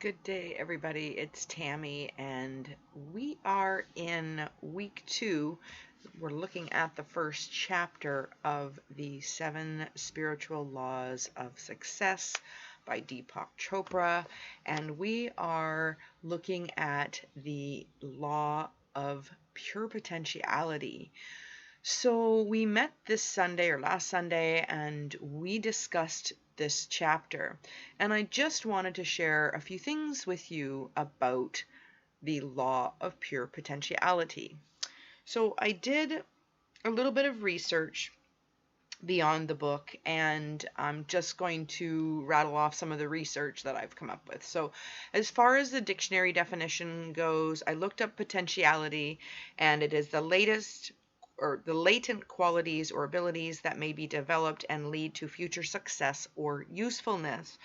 Good day, everybody. It's Tammy, and we are in week 2. We're looking at the first chapter of the 7 Spiritual Laws of Success by Deepak Chopra, and we are looking at the law of pure potentiality. So we met this Sunday or last Sunday, and we discussed this chapter. And I just wanted to share a few things with you about the law of pure potentiality. So I did a little bit of research beyond the book, and I'm just going to rattle off some of the research that I've come up with. So as far as the dictionary definition goes, I looked up potentiality, and it is the latent qualities or abilities that may be developed and lead to future success or usefulness.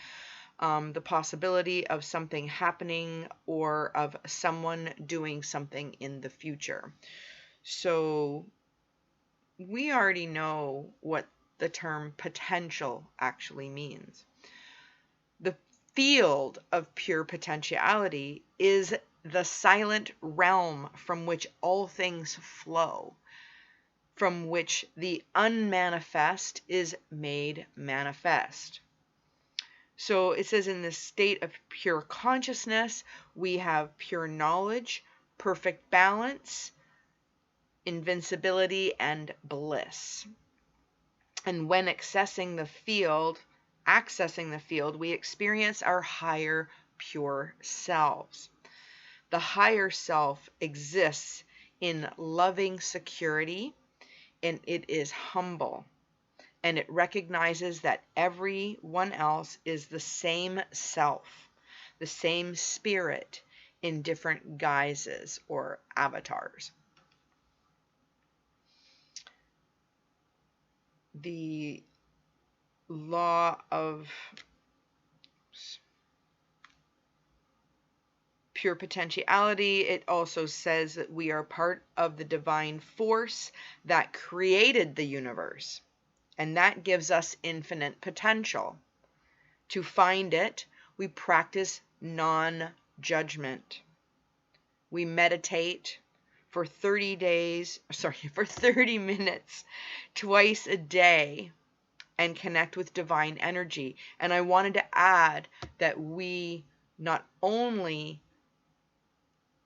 The possibility of something happening or of someone doing something in the future. So we already know what the term potential actually means. The field of pure potentiality is the silent realm from which all things flow, from which the unmanifest is made manifest. So it says in the state of pure consciousness, we have pure knowledge, perfect balance, invincibility, and bliss. And when accessing the field, we experience our higher pure selves. The higher self exists in loving security, and it is humble, and it recognizes that everyone else is the same self, the same spirit in different guises or avatars. The law of pure potentiality, it also says that we are part of the divine force that created the universe, and that gives us infinite potential. To find it, we practice non-judgment. We meditate for 30 minutes twice a day and connect with divine energy. And I wanted to add that we not only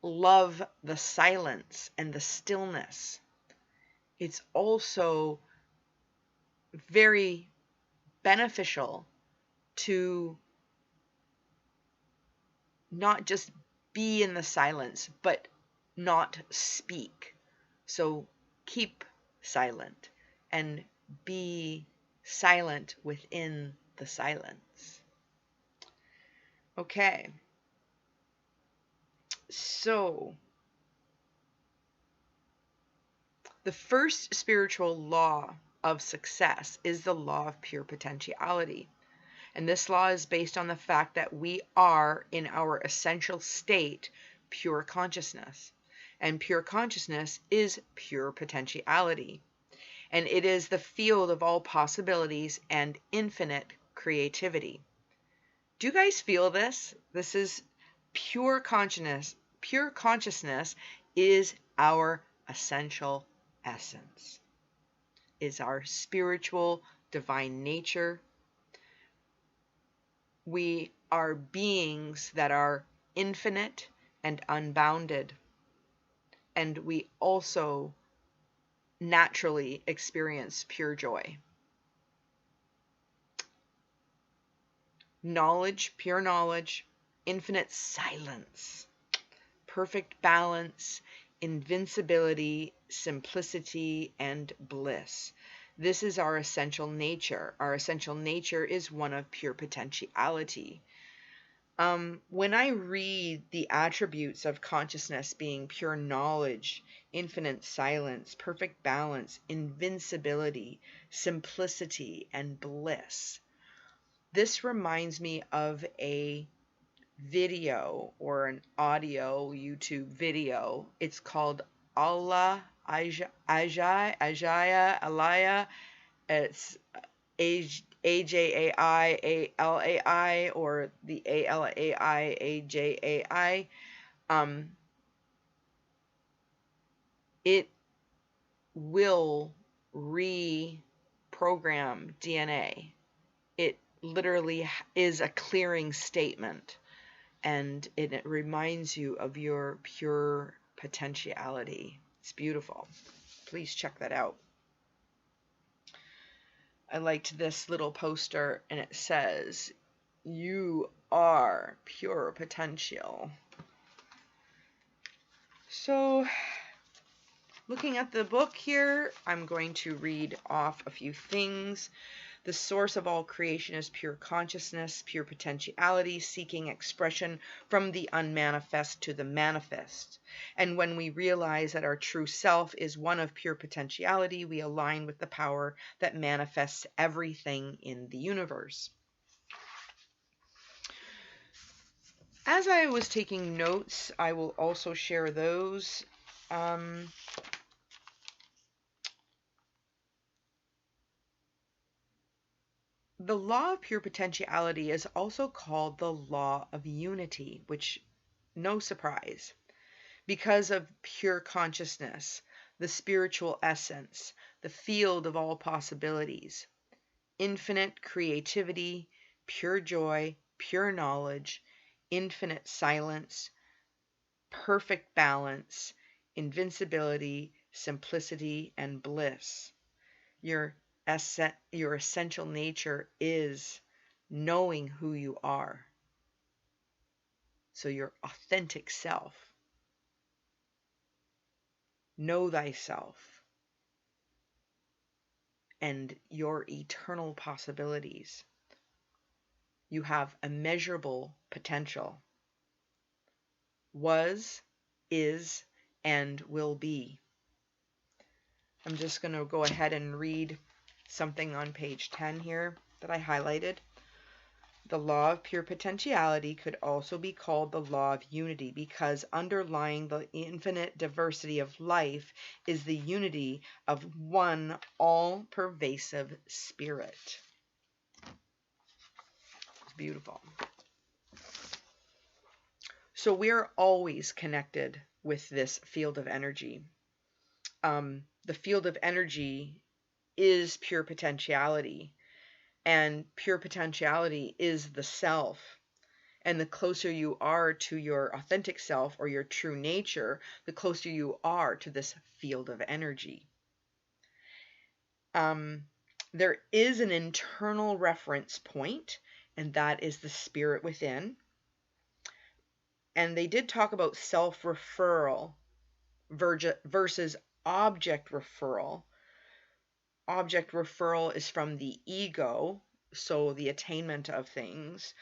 love the silence and the stillness, it's also very beneficial to not just be in the silence, but not speak. So keep silent and be silent within the silence. Okay. So the first spiritual law of success is the law of pure potentiality. And this law is based on the fact that we are, in our essential state, pure consciousness. And pure consciousness is pure potentiality. And it is the field of all possibilities and infinite creativity. Do you guys feel this? This is pure consciousness. Pure consciousness is our essential essence, is our spiritual divine nature. We are beings that are infinite and unbounded, and we also naturally experience pure joy. Knowledge, pure knowledge, infinite silence, perfect balance, invincibility, simplicity, and bliss. This is our essential nature. Our essential nature is one of pure potentiality. When I read the attributes of consciousness being pure knowledge, infinite silence, perfect balance, invincibility, simplicity, and bliss, this reminds me of a video or an audio YouTube video. It's called Allah Ajaya Alaya. It's AJAI, or the ALAI, AJAI, it will reprogram DNA. It literally is a clearing statement, and it reminds you of your pure potentiality. It's beautiful. Please check that out. I liked this little poster, and it says, "You are pure potential." So, looking at the book here, I'm going to read off a few things. The source of all creation is pure consciousness, pure potentiality, seeking expression from the unmanifest to the manifest. And when we realize that our true self is one of pure potentiality, we align with the power that manifests everything in the universe. As I was taking notes, I will also share those. The law of pure potentiality is also called the law of unity, which, no surprise, because of pure consciousness, the spiritual essence, the field of all possibilities, infinite creativity, pure joy, pure knowledge, infinite silence, perfect balance, invincibility, simplicity, and bliss. Your essential nature is knowing who you are. So your authentic self. Know thyself and your eternal possibilities. You have immeasurable potential. Was, is, and will be. I'm just going to go ahead and read something on page 10 here that I highlighted. The law of pure potentiality could also be called the law of unity because underlying the infinite diversity of life is the unity of one all-pervasive spirit. It's beautiful. So we're always connected with this field of energy. The field of energy is pure potentiality. And pure potentiality is the self. And the closer you are to your authentic self or your true nature, the closer you are to this field of energy. There is an internal reference point, and that is the spirit within. And they did talk about self-referral versus object referral. Object referral is from the ego, so the attainment of things.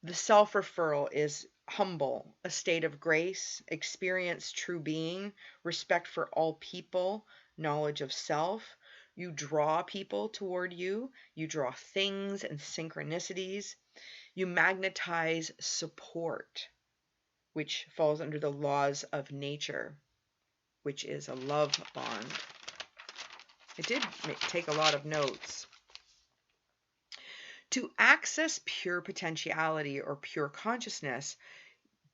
The self-referral is humble, a state of grace, experience true being, respect for all people, knowledge of self. You draw people toward you. You draw things and synchronicities. You magnetize support, which falls under the laws of nature, which is a love bond. I did take a lot of notes. To access pure potentiality or pure consciousness,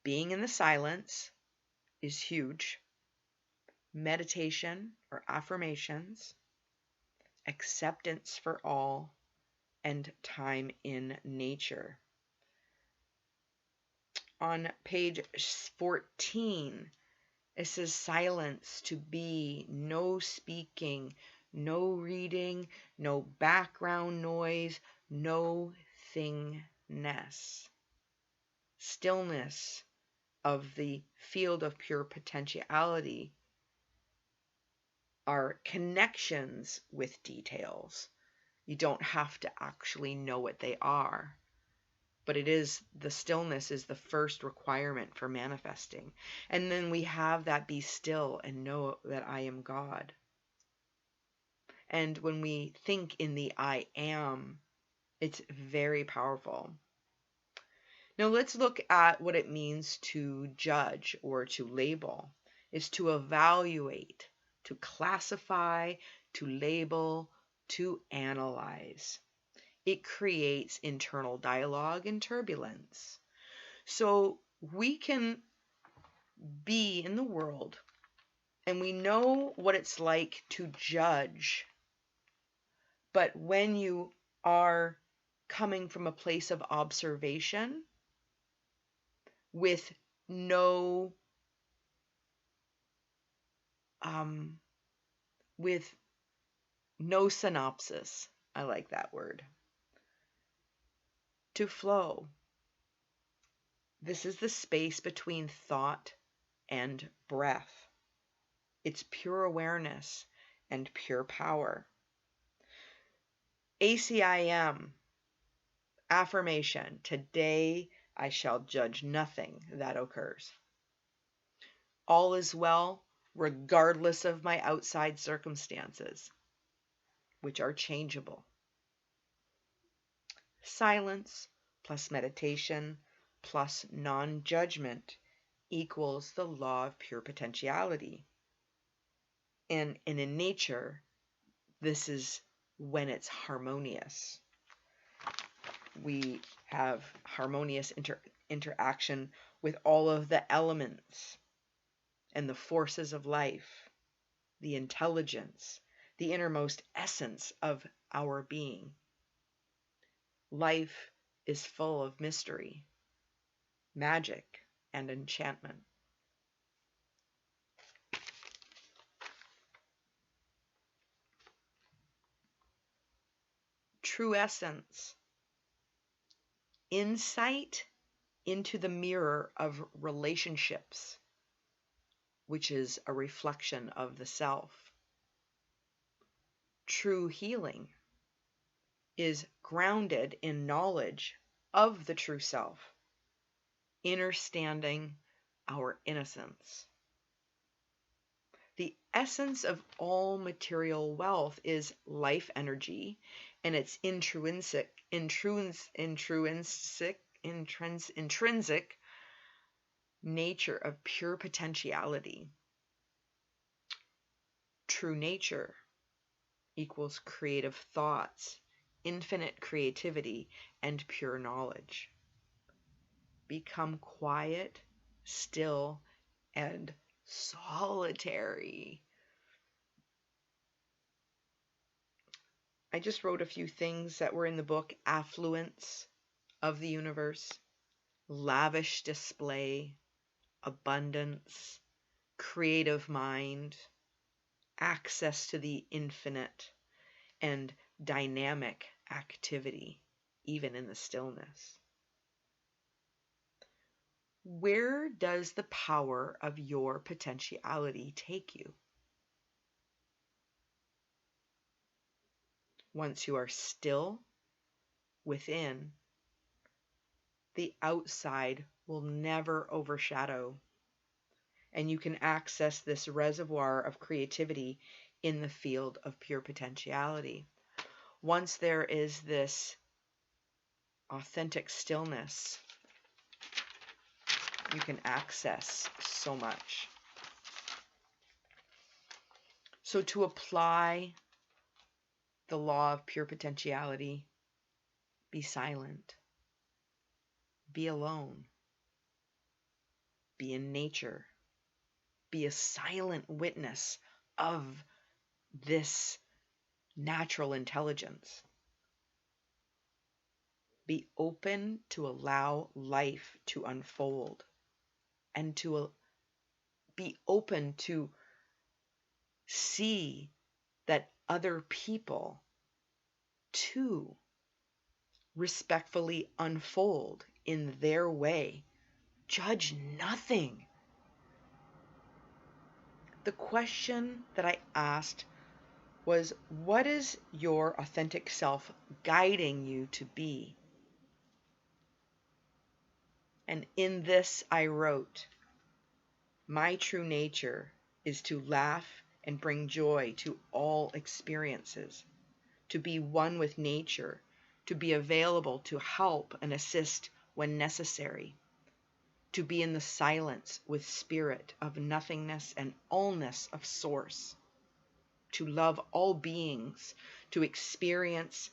being in the silence is huge. Meditation or affirmations, acceptance for all, and time in nature. On page 14, it says silence to be, no speaking, no reading, no background noise, no thingness. Stillness of the field of pure potentiality are connections with details. You don't have to actually know what they are. But the stillness is the first requirement for manifesting. And then we have that be still and know that I am God. And when we think in the I am, it's very powerful. Now let's look at what it means to judge or to label. Is to evaluate, to classify, to label, to analyze. It creates internal dialogue and turbulence. So we can be in the world and we know what it's like to judge. But when you are coming from a place of observation with no with no synopsis, I like that word, to flow. This is the space between thought and breath. It's pure awareness and pure power. ACIM, affirmation, today I shall judge nothing that occurs. All is well, regardless of my outside circumstances, which are changeable. Silence plus meditation plus non-judgment equals the law of pure potentiality. And in nature, this is when it's harmonious. We have harmonious interaction with all of the elements and the forces of life, the intelligence, the innermost essence of our being. Life is full of mystery, magic, and enchantment. True essence, insight into the mirror of relationships, which is a reflection of the self. True healing is grounded in knowledge of the true self, understanding our innocence. The essence of all material wealth is life energy, and its intrinsic nature of pure potentiality. True nature equals creative thoughts, infinite creativity, and pure knowledge. Become quiet, still, and solitary. I just wrote a few things that were in the book: affluence of the universe, lavish display, abundance, creative mind, access to the infinite, and dynamic activity, even in the stillness. Where does the power of your potentiality take you? Once you are still within, the outside will never overshadow, and you can access this reservoir of creativity in the field of pure potentiality. Once there is this authentic stillness, you can access so much. So to apply the law of pure potentiality, be silent, be alone, be in nature, be a silent witness of this natural intelligence. Be open to allow life to unfold, and to be open to see that other people too respectfully unfold in their way. Judge nothing. The question that I asked was, what is your authentic self guiding you to be? And in this I wrote, my true nature is to laugh and bring joy to all experiences, to be one with nature, to be available to help and assist when necessary, to be in the silence with spirit of nothingness and allness of source, to love all beings, to experience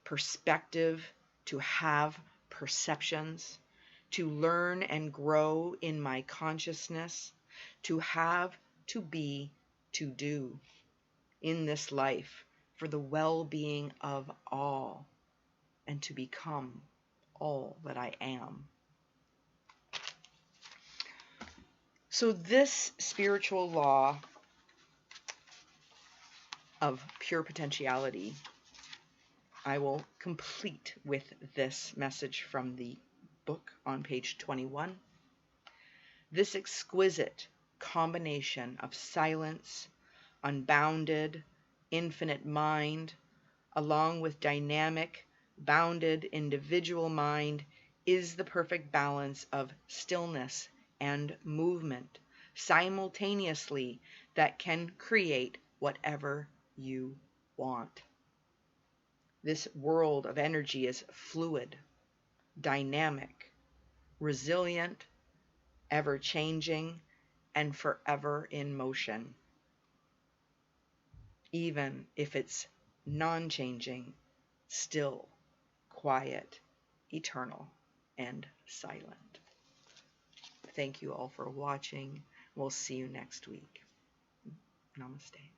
perspective, to have perceptions, to learn and grow in my consciousness, to have, to be, to do in this life for the well-being of all, and to become all that I am. So this spiritual law of pure potentiality, I will complete with this message from the book on page 21. This exquisite combination of silence, unbounded, infinite mind, along with dynamic, bounded individual mind, is the perfect balance of stillness and movement simultaneously that can create whatever you want. This world of energy is fluid, dynamic, resilient, ever-changing, and forever in motion. Even if it's non-changing, still, quiet, eternal, and silent. Thank you all for watching. We'll see you next week. Namaste.